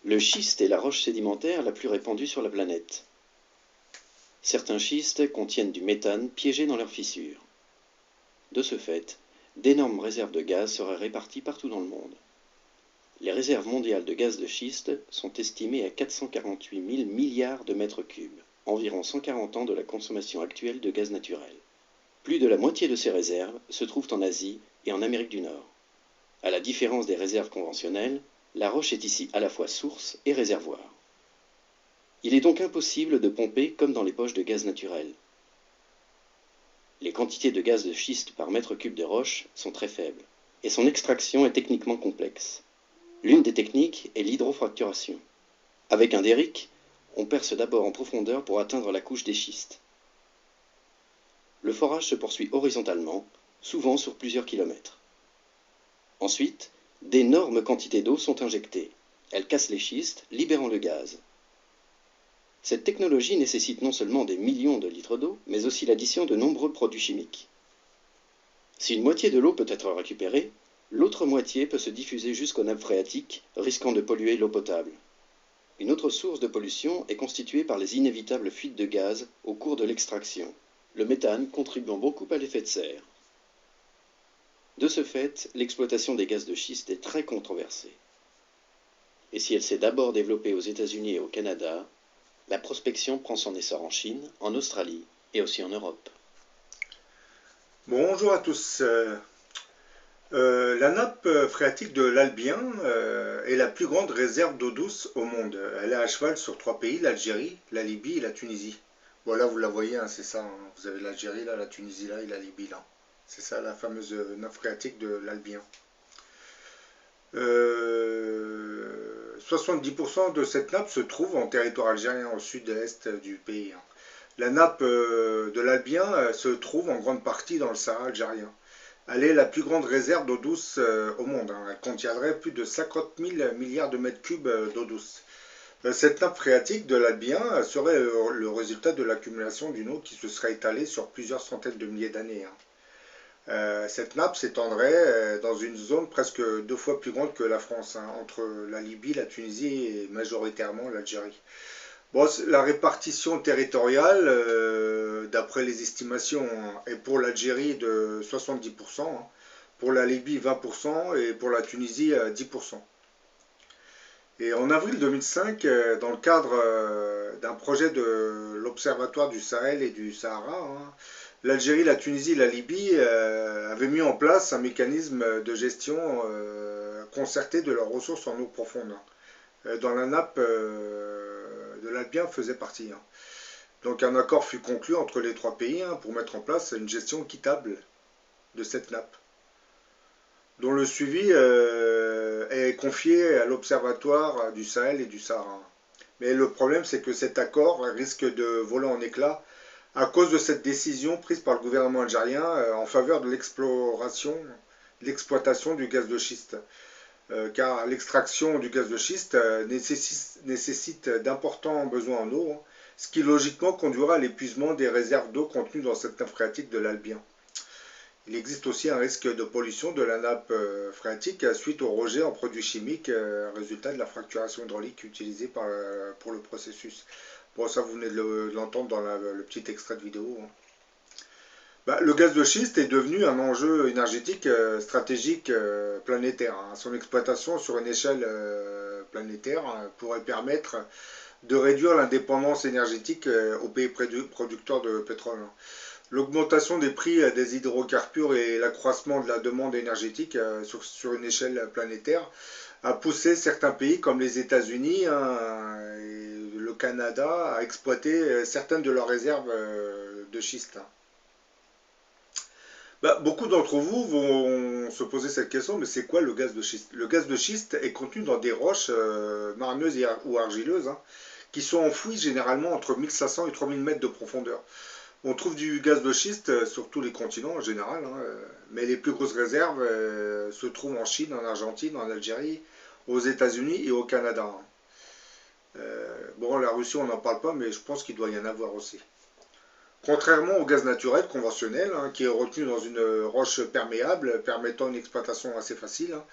Le schiste est la roche sédimentaire la plus répandue sur la planète. Certains schistes contiennent du méthane piégé dans leurs fissures. De ce fait, d'énormes réserves de gaz seraient réparties partout dans le monde. Les réserves mondiales de gaz de schiste sont estimées à 448 000 milliards de mètres cubes, environ 140 ans de la consommation actuelle de gaz naturel. Plus de la moitié de ces réserves se trouvent en Asie et en Amérique du Nord. À la différence des réserves conventionnelles, la roche est ici à la fois source et réservoir. Il est donc impossible de pomper comme dans les poches de gaz naturel. Les quantités de gaz de schiste par mètre cube de roche sont très faibles, et son extraction est techniquement complexe. L'une des techniques est l'hydrofracturation. Avec un derrick, on perce d'abord en profondeur pour atteindre la couche des schistes. Le forage se poursuit horizontalement, souvent sur plusieurs kilomètres. Ensuite, d'énormes quantités d'eau sont injectées. Elles cassent les schistes, libérant le gaz. Cette technologie nécessite non seulement des millions de litres d'eau, mais aussi l'addition de nombreux produits chimiques. Si une moitié de l'eau peut être récupérée, l'autre moitié peut se diffuser jusqu'aux nappes phréatiques, risquant de polluer l'eau potable. Une autre source de pollution est constituée par les inévitables fuites de gaz au cours de l'extraction, le méthane contribuant beaucoup à l'effet de serre. De ce fait, l'exploitation des gaz de schiste est très controversée. Et si elle s'est d'abord développée aux États-Unis et au Canada, la prospection prend son essor en Chine, en Australie et aussi en Europe. Bonjour à tous. La nappe phréatique de l'Albien est la plus grande réserve d'eau douce au monde. Elle est à cheval sur 3 pays, l'Algérie, la Libye et la Tunisie. Voilà, vous la voyez, hein, c'est ça. Hein. Vous avez l'Algérie là, la Tunisie là et la Libye là. C'est ça la fameuse nappe phréatique de l'Albien. 70% de cette nappe se trouve en territoire algérien, au sud-est du pays. Hein. La nappe de l'Albien se trouve en grande partie dans le Sahara algérien. Elle est la plus grande réserve d'eau douce au monde. Hein. Elle contiendrait plus de 50 000 milliards de mètres cubes d'eau douce. Cette nappe phréatique de l'Albien serait le résultat de l'accumulation d'une eau qui se serait étalée sur plusieurs centaines de milliers d'années. Hein. Cette nappe s'étendrait dans une zone presque 2 fois plus grande que la France, hein, entre la Libye, la Tunisie et majoritairement l'Algérie. Bon, la répartition territoriale, d'après les estimations, hein, est pour l'Algérie de 70%, hein, pour la Libye 20% et pour la Tunisie 10%. Et en avril 2005, dans le cadre d'un projet de l'Observatoire du Sahel et du Sahara, hein, l'Algérie, la Tunisie et la Libye avaient mis en place un mécanisme de gestion concerté de leurs ressources en eau profonde, dont la nappe de l'Albien faisait partie. Hein. Donc un accord fut conclu entre les 3 pays hein, pour mettre en place une gestion équitable de cette nappe, dont le suivi est confié à l'Observatoire du Sahel et du Sahara. Mais le problème, c'est que cet accord risque de voler en éclats à cause de cette décision prise par le gouvernement algérien en faveur de l'exploration, l'exploitation du gaz de schiste. Car l'extraction du gaz de schiste nécessite d'importants besoins en eau, hein, ce qui logiquement conduira à l'épuisement des réserves d'eau contenues dans cette nappe phréatique de l'Albien. Il existe aussi un risque de pollution de la nappe phréatique suite au rejet en produits chimiques, résultat de la fracturation hydraulique utilisée pour le processus. Bon, ça vous venez de l'entendre dans le petit extrait de vidéo. Hein. Le gaz de schiste est devenu un enjeu énergétique stratégique planétaire. Hein. Son exploitation sur une échelle planétaire pourrait permettre de réduire l'indépendance énergétique aux pays producteurs de pétrole. Hein. L'augmentation des prix des hydrocarbures et l'accroissement de la demande énergétique sur une échelle planétaire a poussé certains pays comme les États-Unis hein, et le Canada à exploiter certaines de leurs réserves de schiste. Beaucoup d'entre vous vont se poser cette question, mais c'est quoi le gaz de schiste? Le gaz de schiste est contenu dans des roches marneuses ou argileuses hein, qui sont enfouies généralement entre 1500 et 3000 mètres de profondeur. On trouve du gaz de schiste sur tous les continents en général, hein, mais les plus grosses réserves se trouvent en Chine, en Argentine, en Algérie, aux États-Unis et au Canada. Hein. Bon, la Russie, on n'en parle pas, mais je pense qu'il doit y en avoir aussi. Contrairement au gaz naturel conventionnel, hein, qui est retenu dans une roche perméable, permettant une exploitation assez facile, hein,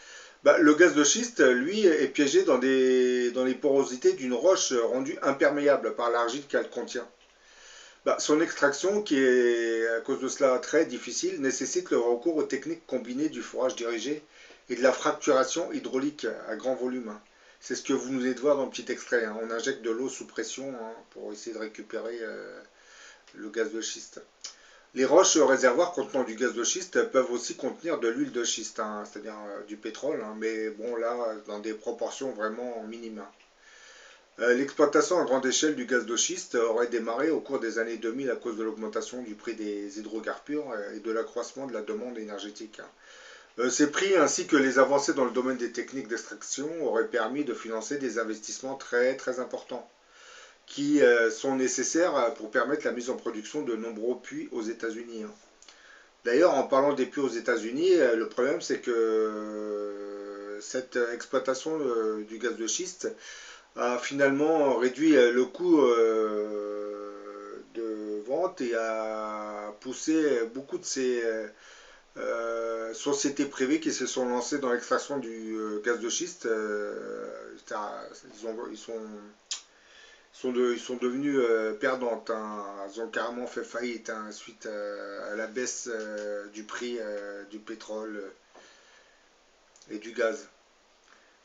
Bah, le gaz de schiste, lui, est piégé dans les porosités d'une roche rendue imperméable par l'argile qu'elle contient. Bah, son extraction, qui est à cause de cela très difficile, nécessite le recours aux techniques combinées du forage dirigé et de la fracturation hydraulique à grand volume, hein. C'est ce que vous venez de voir dans le petit extrait, hein. On injecte de l'eau sous pression, hein, pour essayer de récupérer le gaz de schiste. Les roches réservoirs contenant du gaz de schiste peuvent aussi contenir de l'huile de schiste, hein, c'est-à-dire du pétrole, hein, mais bon là, dans des proportions vraiment minimes, hein. L'exploitation à grande échelle du gaz de schiste aurait démarré au cours des années 2000 à cause de l'augmentation du prix des hydrocarbures et de l'accroissement de la demande énergétique, hein. Ces prix ainsi que les avancées dans le domaine des techniques d'extraction auraient permis de financer des investissements très très importants qui sont nécessaires pour permettre la mise en production de nombreux puits aux États-Unis, hein. D'ailleurs, en parlant des puits aux États-Unis, le problème c'est que cette exploitation du gaz de schiste a finalement réduit le coût de vente et a poussé beaucoup de ces sociétés privées qui se sont lancées dans l'extraction du gaz de schiste. Ils sont devenus perdantes, hein. Elles ont carrément fait faillite, hein, suite à la baisse du prix du pétrole et du gaz.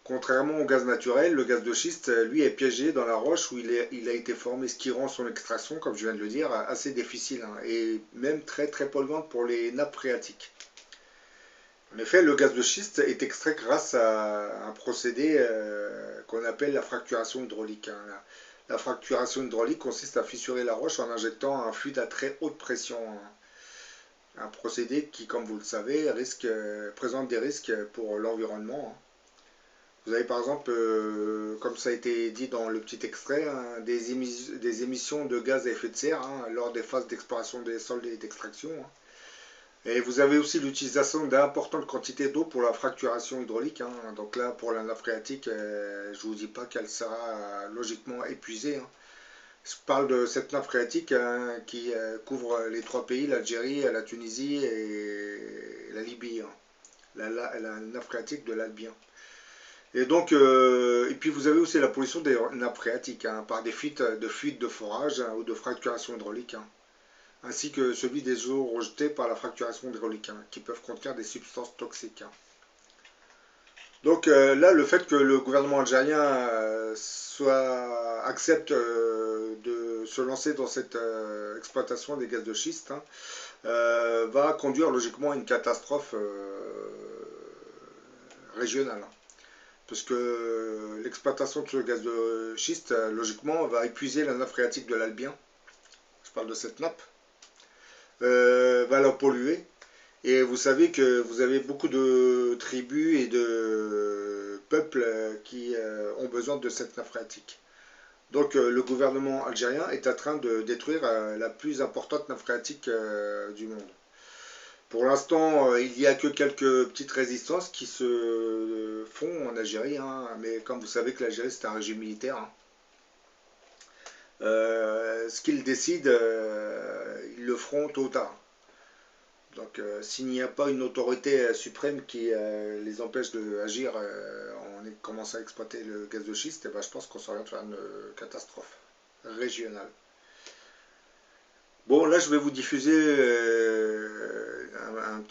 Contrairement au gaz naturel, le gaz de schiste, lui, est piégé dans la roche où il a été formé, ce qui rend son extraction, comme je viens de le dire, assez difficile, hein, et même très très polluante pour les nappes phréatiques. En effet, le gaz de schiste est extrait grâce à un procédé qu'on appelle la fracturation hydraulique, hein. La fracturation hydraulique consiste à fissurer la roche en injectant un fluide à très haute pression, hein. Un procédé qui, comme vous le savez, présente des risques pour l'environnement, hein. Vous avez par exemple, comme ça a été dit dans le petit extrait, hein, des émissions de gaz à effet de serre, hein, lors des phases d'exploration des sols et d'extraction, hein. Et vous avez aussi l'utilisation d'importantes quantités d'eau pour la fracturation hydraulique, hein. Donc là, pour la nappe phréatique, je ne vous dis pas qu'elle sera logiquement épuisée, hein. Je parle de cette nappe phréatique, hein, qui couvre les trois pays, l'Algérie, la Tunisie et la Libye, hein. La nappe phréatique de l'Albien. Et donc, et puis vous avez aussi la pollution des nappes phréatiques, hein, par des fuites de forage, hein, ou de fracturation hydraulique, hein, ainsi que celui des eaux rejetées par la fracturation hydraulique, hein, qui peuvent contenir des substances toxiques, hein. Donc là, le fait que le gouvernement algérien accepte de se lancer dans cette exploitation des gaz de schiste, hein, va conduire logiquement à une catastrophe régionale, hein. Parce que l'exploitation de ce gaz de schiste, logiquement, va épuiser la nappe phréatique de l'Albien. Je parle de cette nappe. Va la polluer. Et vous savez que vous avez beaucoup de tribus et de peuples qui ont besoin de cette nappe phréatique. Donc le gouvernement algérien est en train de détruire la plus importante nappe phréatique du monde. Pour l'instant, il n'y a que quelques petites résistances qui se font en Algérie, hein, mais comme vous savez que l'Algérie c'est un régime militaire, hein. Ce qu'ils décident, ils le feront tôt ou tard. Donc s'il n'y a pas une autorité suprême qui les empêche d'agir en commençant à exploiter le gaz de schiste, eh ben, je pense qu'on s'oriente vers une catastrophe régionale. Bon, là je vais vous diffuser un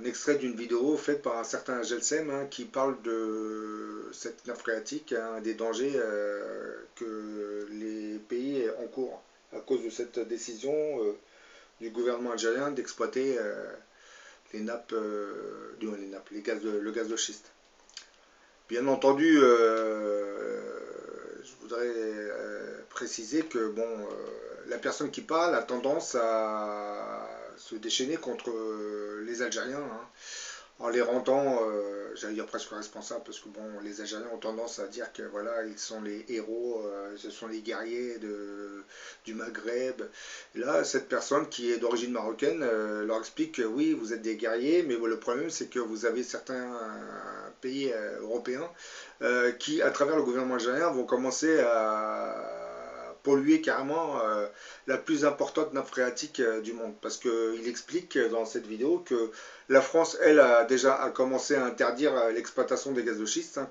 extrait d'une vidéo faite par un certain Gelsem, hein, qui parle de cette nappe phréatique, hein, des dangers que les pays encourent à cause de cette décision du gouvernement algérien d'exploiter le gaz de schiste. Bien entendu, je voudrais préciser que bon, la personne qui parle a tendance à se déchaîner contre les Algériens, hein, en les rendant, j'allais dire presque responsables, parce que bon, les Algériens ont tendance à dire que voilà, ils sont les héros, ce sont les guerriers du Maghreb. Et là, cette personne qui est d'origine marocaine leur explique que oui, vous êtes des guerriers, mais le problème c'est que vous avez certains pays européens qui, à travers le gouvernement algérien, vont commencer à polluer carrément la plus importante nappe phréatique du monde. Parce qu'il explique dans cette vidéo que la France, elle, a commencé à interdire l'exploitation des gaz de schiste, hein,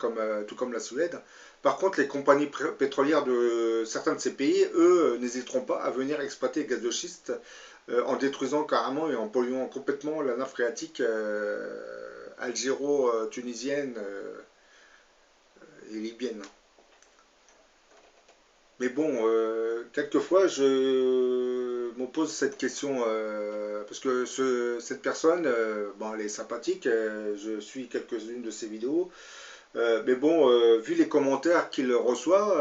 tout comme la Suède. Par contre, les compagnies pétrolières de certains de ces pays, eux, n'hésiteront pas à venir exploiter les gaz de schiste en détruisant carrément et en polluant complètement la nappe phréatique algéro-tunisienne et libyenne. Mais bon, quelquefois, je me pose cette question, parce que cette personne, bon, elle est sympathique, je suis quelques-unes de ses vidéos, mais bon, vu les commentaires qu'il reçoit,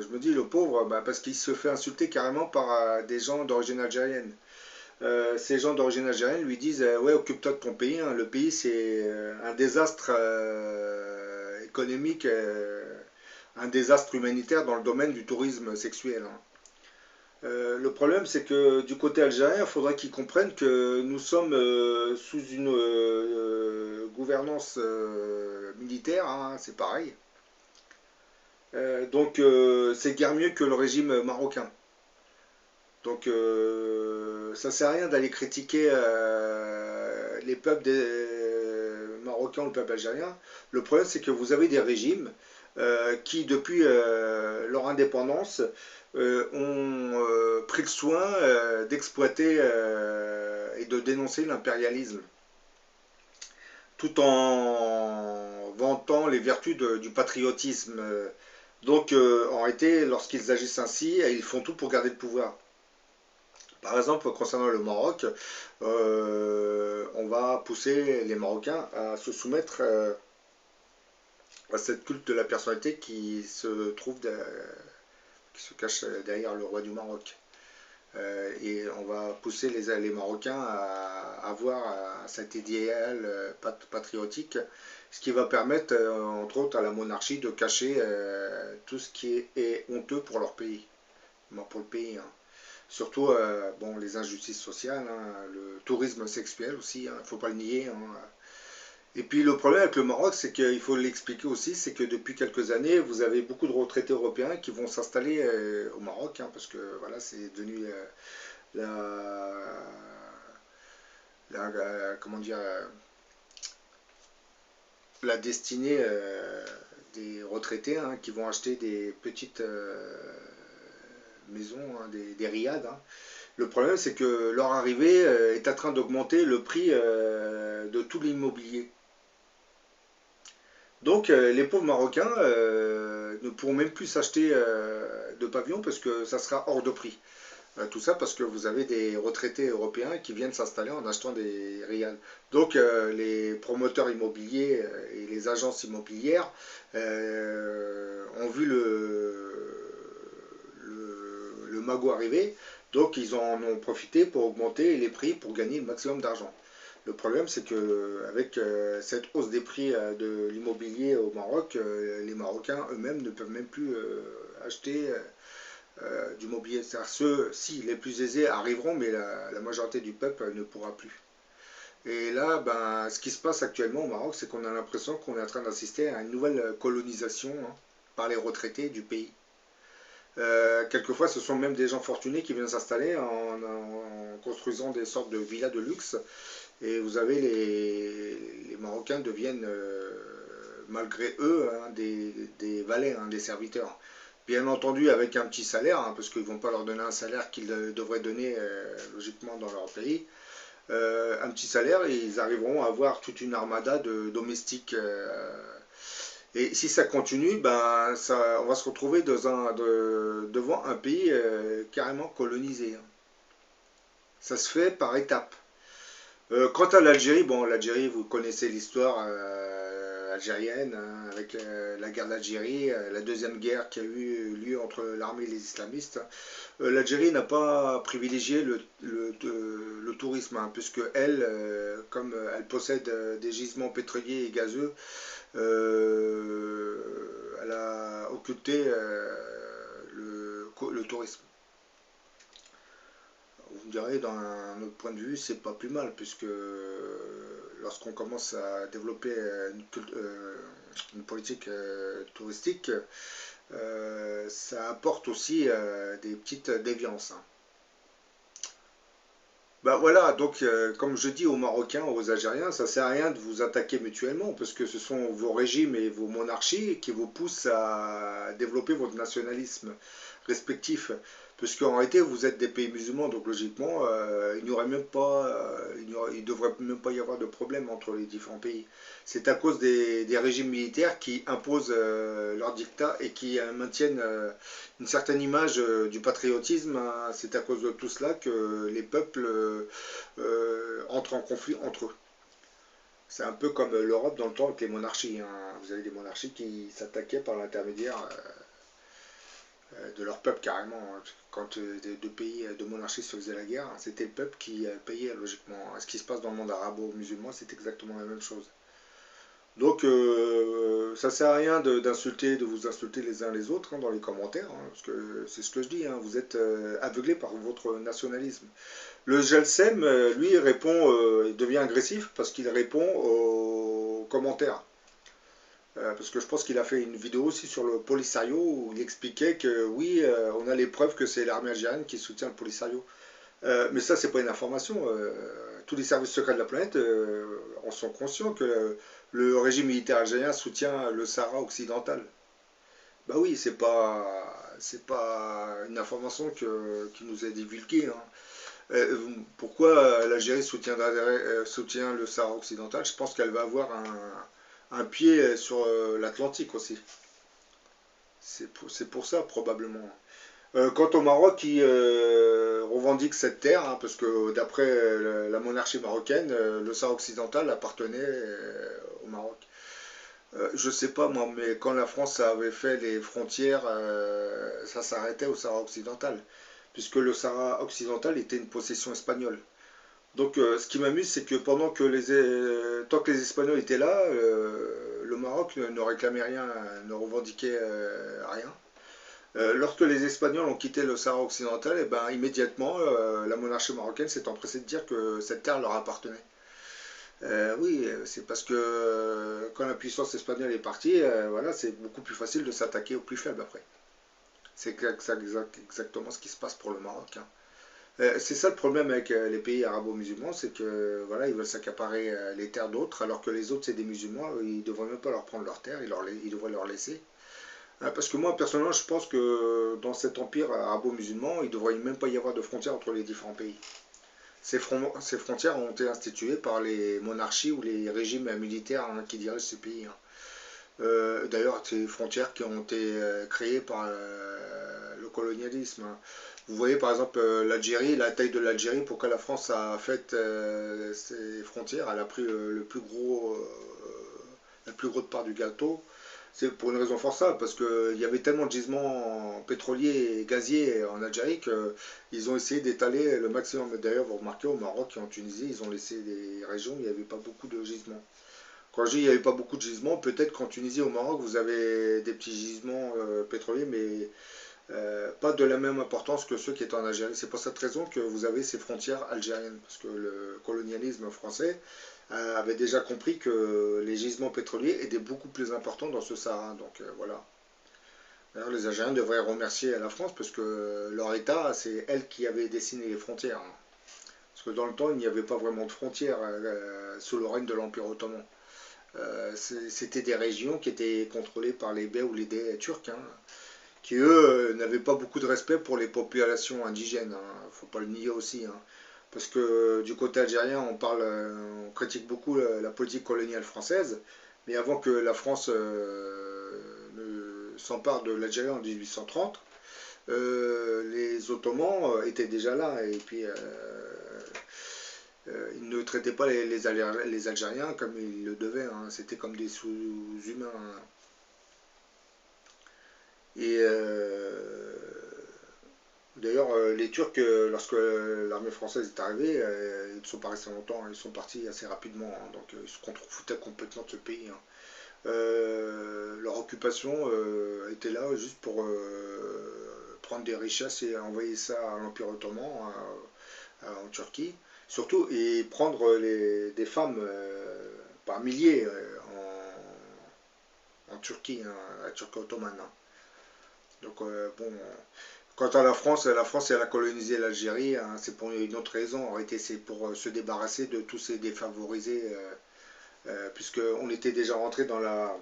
je me dis, le pauvre, bah, parce qu'il se fait insulter carrément par des gens d'origine algérienne. Ces gens d'origine algérienne lui disent ouais, occupe-toi de ton pays, hein. Le pays c'est un désastre économique, un désastre humanitaire dans le domaine du tourisme sexuel, hein. Le problème c'est que du côté algérien, il faudrait qu'ils comprennent que nous sommes sous une gouvernance militaire, hein, c'est pareil. Donc c'est guère mieux que le régime marocain. Donc ça sert à rien d'aller critiquer les peuples marocains ou le peuple algérien. Le problème c'est que vous avez des régimes qui depuis leur indépendance ont pris le soin d'exploiter et de dénoncer l'impérialisme tout en vantant les vertus du patriotisme. Donc en réalité, lorsqu'ils agissent ainsi, ils font tout pour garder le pouvoir. Par exemple, concernant le Maroc, on va pousser les Marocains à se soumettre à cette culte de la personnalité qui se cache derrière le roi du Maroc. Et on va pousser les Marocains à avoir cet idéal patriotique, ce qui va permettre, entre autres, à la monarchie de cacher tout ce qui est honteux pour leur pays, pour le pays, hein. Surtout bon, les injustices sociales, hein, le tourisme sexuel aussi, il ne faut pas le nier, hein. Et puis le problème avec le Maroc, c'est qu'il faut l'expliquer aussi, c'est que depuis quelques années, vous avez beaucoup de retraités européens qui vont s'installer au Maroc, hein, parce que voilà, c'est devenu la, comment dire, la destinée des retraités, hein, qui vont acheter des petites maisons, hein, des riads, hein. Le problème, c'est que leur arrivée est en train d'augmenter le prix de tout l'immobilier. Donc les pauvres Marocains ne pourront même plus s'acheter de pavillons parce que ça sera hors de prix. Tout ça parce que vous avez des retraités européens qui viennent s'installer en achetant des rials. Donc les promoteurs immobiliers et les agences immobilières ont vu le magot arriver, donc ils en ont profité pour augmenter les prix pour gagner le maximum d'argent. Le problème, c'est que avec cette hausse des prix de l'immobilier au Maroc, les Marocains eux-mêmes ne peuvent même plus acheter du mobilier. C'est-à-dire ceux, si les plus aisés arriveront, mais la majorité du peuple ne pourra plus. Et là, ben, ce qui se passe actuellement au Maroc, c'est qu'on a l'impression qu'on est en train d'assister à une nouvelle colonisation, hein, par les retraités du pays. Quelquefois, ce sont même des gens fortunés qui viennent s'installer en construisant des sortes de villas de luxe. Et vous avez les Marocains deviennent, malgré eux, hein, des valets, hein, des serviteurs. Bien entendu avec un petit salaire, hein, parce qu'ils ne vont pas leur donner un salaire qu'ils devraient donner logiquement dans leur pays. Un petit salaire et ils arriveront à avoir toute une armada de domestiques. Et si ça continue, ben, on va se retrouver devant un pays carrément colonisé, hein. Ça se fait par étapes. Quant à l'Algérie, bon, l'Algérie, vous connaissez l'histoire algérienne, hein, avec la guerre d'Algérie, la deuxième guerre qui a eu lieu entre l'armée et les islamistes. L'Algérie n'a pas privilégié le tourisme, hein, puisque elle, comme elle possède des gisements pétroliers et gazeux, elle a occulté le tourisme. Vous me direz, d'un autre point de vue, c'est pas plus mal, puisque lorsqu'on commence à développer une politique touristique, ça apporte aussi des petites déviances, hein. Bah voilà, donc comme je dis aux Marocains, aux Algériens, ça sert à rien de vous attaquer mutuellement, parce que ce sont vos régimes et vos monarchies qui vous poussent à développer votre nationalisme respectif. Parce qu'en réalité, vous êtes des pays musulmans, donc logiquement, il n'y aurait même pas, il devrait même pas y avoir de problème entre les différents pays. C'est à cause des régimes militaires qui imposent leur dictat et qui maintiennent une certaine image du patriotisme, hein. C'est à cause de tout cela que les peuples entrent en conflit entre eux. C'est un peu comme l'Europe dans le temps avec les monarchies, hein. Vous avez des monarchies qui s'attaquaient par l'intermédiaire de leur peuple carrément, hein. Quand deux pays de monarchies se faisaient la guerre, c'était le peuple qui payait logiquement. Ce qui se passe dans le monde arabo-musulman, c'est exactement la même chose. Donc, ça sert à rien d'insulter, de vous insulter les uns les autres, hein, dans les commentaires, hein, parce que c'est ce que je dis, hein, vous êtes aveuglés par votre nationalisme. Le GELSEM, lui, il devient agressif parce qu'il répond aux commentaires. Parce que je pense qu'il a fait une vidéo aussi sur le Polisario où il expliquait que oui, on a les preuves que c'est l'armée algérienne qui soutient le Polisario. Mais ça, c'est pas une information. Tous les services secrets de la planète en sont conscients que le régime militaire algérien soutient le Sahara occidental. Bah oui, c'est pas une information qui nous est divulguée, hein. Pourquoi l'Algérie soutient le Sahara occidental? Je pense qu'elle va avoir un pied sur l'Atlantique aussi. C'est pour ça, probablement. Quant au Maroc, qui revendique cette terre, hein, parce que d'après la monarchie marocaine, le Sahara occidental appartenait au Maroc. Je sais pas moi, mais quand la France avait fait les frontières, ça s'arrêtait au Sahara occidental, puisque le Sahara occidental était une possession espagnole. Donc ce qui m'amuse, c'est que tant que les Espagnols étaient là, le Maroc ne réclamait rien, ne revendiquait rien. Lorsque les Espagnols ont quitté le Sahara occidental, et ben, immédiatement, la monarchie marocaine s'est empressée de dire que cette terre leur appartenait. Oui, c'est parce que quand la puissance espagnole est partie, voilà, c'est beaucoup plus facile de s'attaquer aux plus faibles après. C'est exactement ce qui se passe pour le Maroc, hein. C'est ça le problème avec les pays arabo-musulmans, c'est que voilà, ils veulent s'accaparer les terres d'autres, alors que les autres c'est des musulmans, ils ne devraient même pas leur prendre leurs terres, ils devraient leur laisser. Parce que moi, personnellement, je pense que dans cet empire arabo-musulman, il ne devrait même pas y avoir de frontières entre les différents pays. Ces frontières ont été instituées par les monarchies ou les régimes militaires, hein, qui dirigent ces pays, hein. D'ailleurs, ces frontières qui ont été créées par le colonialisme, hein. Vous voyez par exemple l'Algérie, la taille de l'Algérie, pourquoi la France a fait ses frontières, elle a pris la plus grosse part du gâteau. C'est pour une raison fort simple, parce qu'il y avait tellement de gisements pétroliers et gaziers en Algérie qu'ils ont essayé d'étaler le maximum. D'ailleurs, vous remarquez, au Maroc et en Tunisie, ils ont laissé des régions où il n'y avait pas beaucoup de gisements. Quand je dis qu'il n'y avait pas beaucoup de gisements, peut-être qu'en Tunisie et au Maroc, vous avez des petits gisements pétroliers, mais pas de la même importance que ceux qui étaient en Algérie. C'est pour cette raison que vous avez ces frontières algériennes, parce que le colonialisme français avait déjà compris que les gisements pétroliers étaient beaucoup plus importants dans ce Sahara. Donc voilà. D'ailleurs, les Algériens devraient remercier la France, parce que leur État, c'est elle qui avait dessiné les frontières, hein. Parce que dans le temps, il n'y avait pas vraiment de frontières sous le règne de l'Empire ottoman. C'était des régions qui étaient contrôlées par les Bey ou les Dey turcs, hein, qui eux n'avaient pas beaucoup de respect pour les populations indigènes, hein. Faut pas le nier aussi, hein. Parce que du côté algérien, on critique beaucoup la politique coloniale française, mais avant que la France ne s'empare de l'Algérie en 1830, les Ottomans étaient déjà là, et puis ils ne traitaient pas les Algériens comme ils le devaient, hein. C'était comme des sous-humains, hein. Et d'ailleurs, les Turcs, lorsque l'armée française est arrivée, ils ne sont pas restés longtemps, ils sont partis assez rapidement, hein. Donc ils se foutaient complètement de ce pays, hein. Leur occupation était là juste pour prendre des richesses et envoyer ça à l'Empire ottoman, en Turquie, surtout, et prendre des femmes par milliers Turquie, hein, la Turquie ottomane. Hein. Donc bon, quant à la France, elle a colonisé l'Algérie, hein, c'est pour une autre raison. En réalité, c'est pour se débarrasser de tous ces défavorisés, puisqu'on était déjà rentré dans la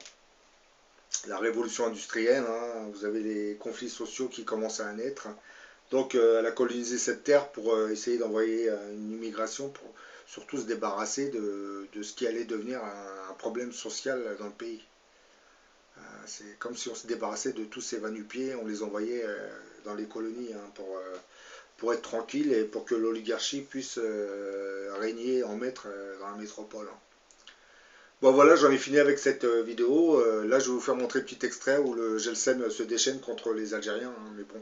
révolution industrielle. Hein, vous avez les conflits sociaux qui commencent à naître. Donc elle a colonisé cette terre pour essayer d'envoyer une immigration pour surtout se débarrasser de ce qui allait devenir un problème social dans le pays. C'est comme si on se débarrassait de tous ces va-nu-pieds, on les envoyait dans les colonies hein, pour être tranquille et pour que l'oligarchie puisse régner en maître dans la métropole. Hein. Bon voilà, j'en ai fini avec cette vidéo. Là, je vais vous faire montrer un petit extrait où le Gelsen se déchaîne contre les Algériens. Hein, mais bon,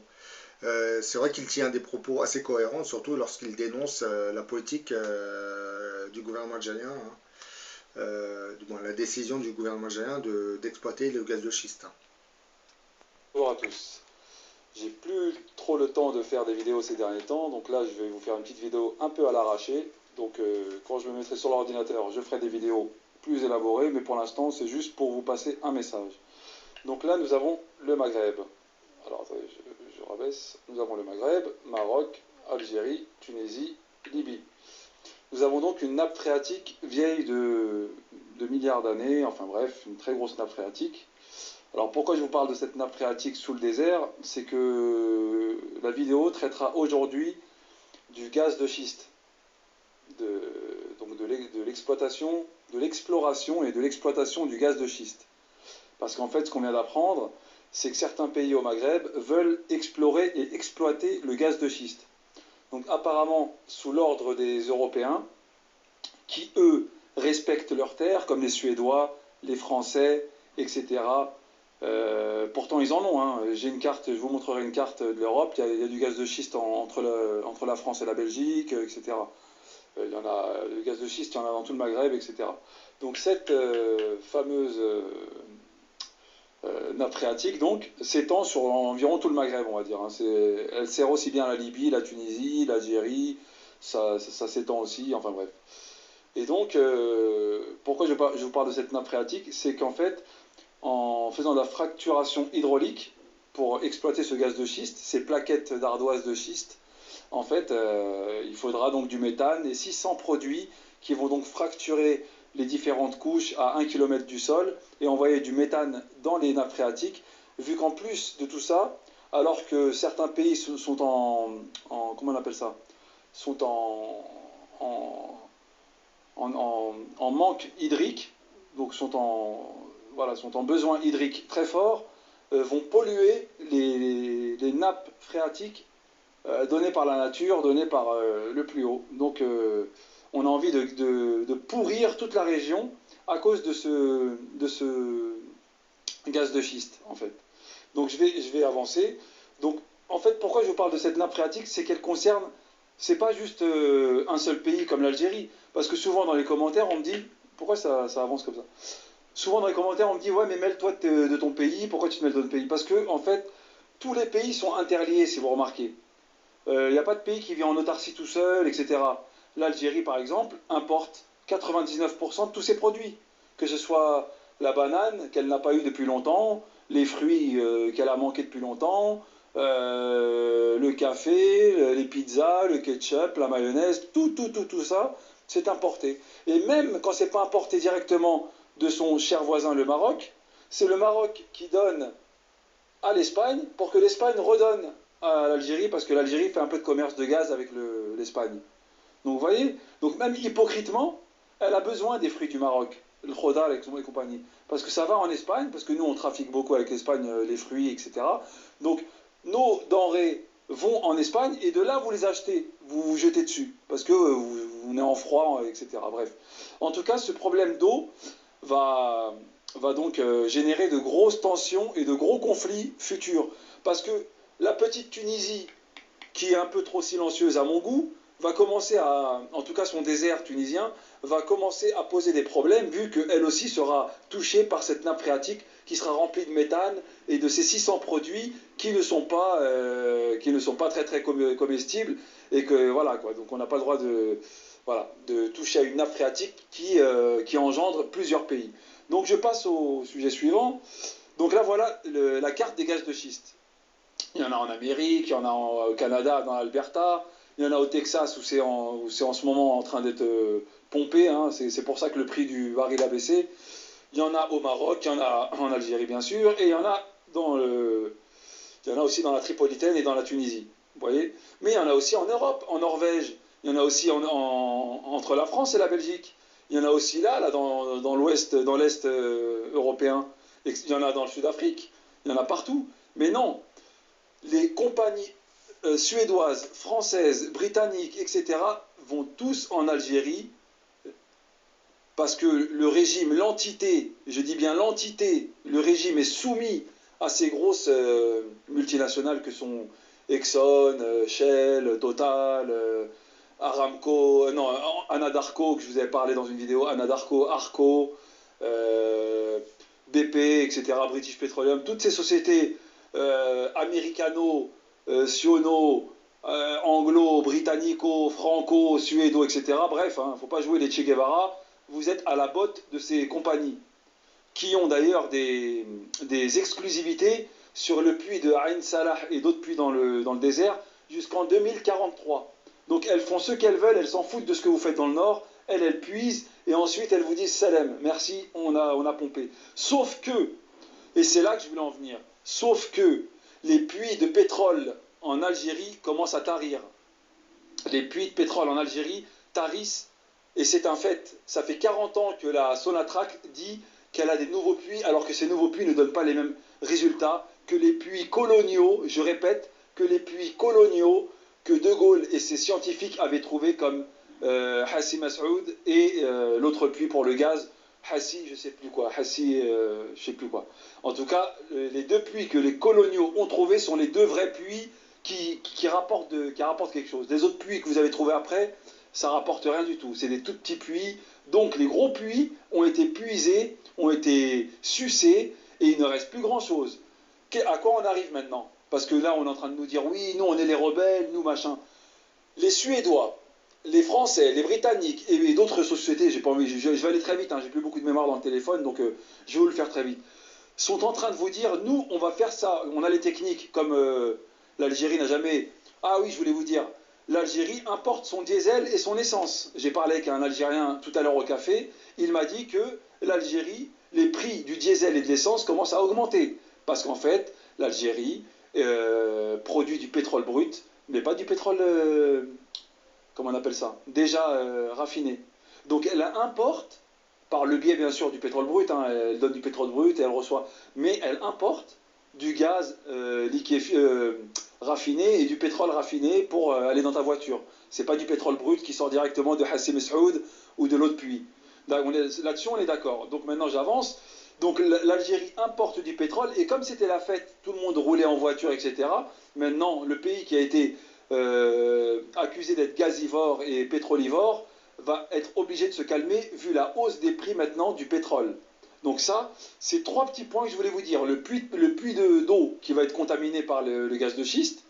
c'est vrai qu'il tient des propos assez cohérents, surtout lorsqu'il dénonce la politique du gouvernement algérien. Hein. Du moins la décision du gouvernement algérien d'exploiter le gaz de schiste. Bonjour à tous. J'ai plus trop le temps de faire des vidéos ces derniers temps, donc là je vais vous faire une petite vidéo un peu à l'arraché. Donc quand je me mettrai sur l'ordinateur, je ferai des vidéos plus élaborées, mais pour l'instant c'est juste pour vous passer un message. Donc là nous avons le Maghreb. Alors attendez, je rabaisse. Nous avons le Maghreb, Maroc, Algérie, Tunisie, Libye. Nous avons donc une nappe phréatique vieille de milliards d'années, enfin bref, une très grosse nappe phréatique. Alors pourquoi je vous parle de cette nappe phréatique sous le désert? C'est que la vidéo traitera aujourd'hui du gaz de schiste, donc de l'exploitation, de l'exploration et de l'exploitation du gaz de schiste. Parce qu'en fait, ce qu'on vient d'apprendre, c'est que certains pays au Maghreb veulent explorer et exploiter le gaz de schiste. Donc apparemment, sous l'ordre des Européens, qui eux respectent leurs terres, comme les Suédois, les Français, etc. Pourtant ils en ont. Hein. J'ai une carte, je vous montrerai une carte de l'Europe. Il y a du gaz de schiste entre la France et la Belgique, etc. Il y en a le gaz de schiste, il y en a dans tout le Maghreb, etc. Donc cette fameuse nappe phréatique donc s'étend sur environ tout le Maghreb, on va dire. Hein. Elle sert aussi bien la Libye, la Tunisie, l'Algérie. Ça s'étend aussi. Enfin bref. Et donc, pourquoi je vous parle de cette nappe phréatique? C'est qu'en fait, en faisant de la fracturation hydraulique pour exploiter ce gaz de schiste, ces plaquettes d'ardoise de schiste, en fait, il faudra donc du méthane et 600 produits qui vont donc fracturer les différentes couches à 1 km du sol et envoyer du méthane dans les nappes phréatiques, vu qu'en plus de tout ça, alors que certains pays sont comment on appelle ça, sont en manque hydrique, donc sont en besoin hydrique très fort, vont polluer les nappes phréatiques données par la nature, données par le plus haut. Donc on a envie de pourrir toute la région à cause de ce gaz de schiste, en fait. Donc je vais avancer. Donc en fait, pourquoi je vous parle de cette nappe phréatique, c'est qu'elle concerne, c'est pas juste un seul pays comme l'Algérie, parce que souvent dans les commentaires on me dit, pourquoi ça avance comme ça? Souvent dans les commentaires on me dit, ouais mais mêle-toi de ton pays, pourquoi tu te mêles de ton pays? Parce que en fait, tous les pays sont interliés, si vous remarquez. Il n'y a pas de pays qui vit en autarcie tout seul, etc. L'Algérie par exemple importe 99% de tous ses produits, que ce soit la banane qu'elle n'a pas eu depuis longtemps, les fruits qu'elle a manqué depuis longtemps, le café, les pizzas, le ketchup, la mayonnaise, tout ça, c'est importé. Et même quand c'est pas importé directement de son cher voisin le Maroc, c'est le Maroc qui donne à l'Espagne pour que l'Espagne redonne à l'Algérie, parce que l'Algérie fait un peu de commerce de gaz avec l'Espagne. Donc vous voyez, donc même hypocritement, elle a besoin des fruits du Maroc, le Khodar et compagnie, parce que ça va en Espagne, parce que nous on trafique beaucoup avec l'Espagne les fruits, etc. Donc nos denrées vont en Espagne et de là vous les achetez, vous vous jetez dessus, parce que vous êtes en froid, etc. Bref. En tout cas, ce problème d'eau va donc générer de grosses tensions et de gros conflits futurs. Parce que la petite Tunisie, qui est un peu trop silencieuse à mon goût, va commencer en tout cas son désert tunisien, va commencer à poser des problèmes, vu qu'elle aussi sera touchée par cette nappe phréatique qui sera remplie de méthane et de ces 600 produits qui ne sont pas très comestibles, et que voilà quoi, donc on n'a pas le droit voilà, de toucher à une nappe phréatique qui engendre plusieurs pays. Donc je passe au sujet suivant. Donc là voilà la carte des gaz de schiste. Il y en a en Amérique, il y en a au Canada, dans l'Alberta, il y en a au Texas où c'est en ce moment en train d'être pompé, hein. C'est pour ça que le prix du baril a baissé. Il y en a au Maroc, il y en a en Algérie bien sûr, et il y en a aussi dans la Tripolitaine et dans la Tunisie. Vous voyez? Mais il y en a aussi en Europe, en Norvège, il y en a aussi entre la France et la Belgique. Il y en a aussi là dans l'ouest, dans l'est européen. Il y en a dans le Sud-Afrique. Il y en a partout. Mais non, les compagnies suédoises, françaises, britanniques, etc. vont tous en Algérie parce que le régime, l'entité, je dis bien l'entité, le régime est soumis à ces grosses multinationales que sont Exxon, Shell, Total, Aramco, non, Anadarko, que je vous avais parlé dans une vidéo, Anadarko, Arco, BP, etc., British Petroleum, toutes ces sociétés américano, siono, anglo, britannico, franco, suédo, etc. Bref, il ne faut pas jouer les Che Guevara. Vous êtes à la botte de ces compagnies qui ont d'ailleurs des exclusivités sur le puits de Ain Salah et d'autres puits dans le désert jusqu'en 2043. Donc elles font ce qu'elles veulent, elles s'en foutent de ce que vous faites dans le nord, elles puisent et ensuite elles vous disent Salem, merci, on a pompé. Sauf que, et c'est là que je voulais en venir, sauf que les puits de pétrole en Algérie commencent à tarir. Les puits de pétrole en Algérie tarissent. Et c'est un fait, ça fait 40 ans que la Sonatrach dit qu'elle a des nouveaux puits, alors que ces nouveaux puits ne donnent pas les mêmes résultats que les puits coloniaux, je répète, que les puits coloniaux que De Gaulle et ses scientifiques avaient trouvés comme Hassi Mas'oud et l'autre puits pour le gaz, Hassi, je sais plus quoi, je sais plus quoi. En tout cas, les deux puits que les coloniaux ont trouvés sont les deux vrais puits qui rapportent quelque chose. Les autres puits que vous avez trouvés après, ça rapporte rien du tout. C'est des tout petits puits. Donc les gros puits ont été puisés, ont été sucés, et il ne reste plus grand-chose. À quoi on arrive maintenant? Parce que là, on est en train de nous dire, oui, nous, on est les rebelles, nous, machin. Les Suédois, les Français, les Britanniques et d'autres sociétés, j'ai pas envie, je vais aller très vite, hein, j'ai plus beaucoup de mémoire dans le téléphone, donc je vais vous le faire très vite, sont en train de vous dire, nous, on va faire ça. On a les techniques, comme l'Algérie n'a jamais... Ah oui, je voulais vous dire, l'Algérie importe son diesel et son essence. J'ai parlé avec un Algérien tout à l'heure au café, il m'a dit que l'Algérie, les prix du diesel et de l'essence commencent à augmenter. Parce qu'en fait, l'Algérie produit du pétrole brut, mais pas du pétrole, comment on appelle ça, déjà raffiné. Donc elle importe, par le biais bien sûr du pétrole brut, hein, elle donne du pétrole brut et elle reçoit, mais elle importe du gaz raffiné et du pétrole raffiné pour aller dans ta voiture. C'est pas du pétrole brut qui sort directement de Hassi Mas'oud ou de l'autre puits. Là-dessus, on est d'accord. Donc maintenant, j'avance. Donc l'Algérie importe du pétrole et comme c'était la fête, tout le monde roulait en voiture, etc. Maintenant, le pays qui a été accusé d'être gazivore et pétrolivore va être obligé de se calmer vu la hausse des prix maintenant du pétrole. Donc ça, c'est trois petits points que je voulais vous dire. Le puits d'eau qui va être contaminé par le gaz de schiste,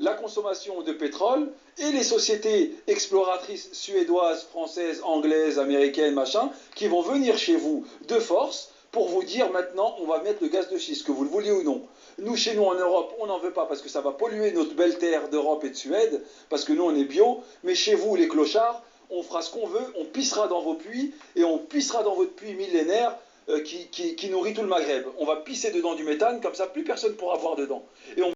la consommation de pétrole et les sociétés exploratrices suédoises, françaises, anglaises, américaines, machin, qui vont venir chez vous de force pour vous dire maintenant on va mettre le gaz de schiste, que vous le vouliez ou non. Nous, chez nous en Europe, on n'en veut pas parce que ça va polluer notre belle terre d'Europe et de Suède, parce que nous on est bio, mais chez vous les clochards, on fera ce qu'on veut, on pissera dans vos puits et on pissera dans votre puits millénaire qui nourrit tout le Maghreb. On va pisser dedans du méthane, comme ça plus personne ne pourra boire dedans. Et on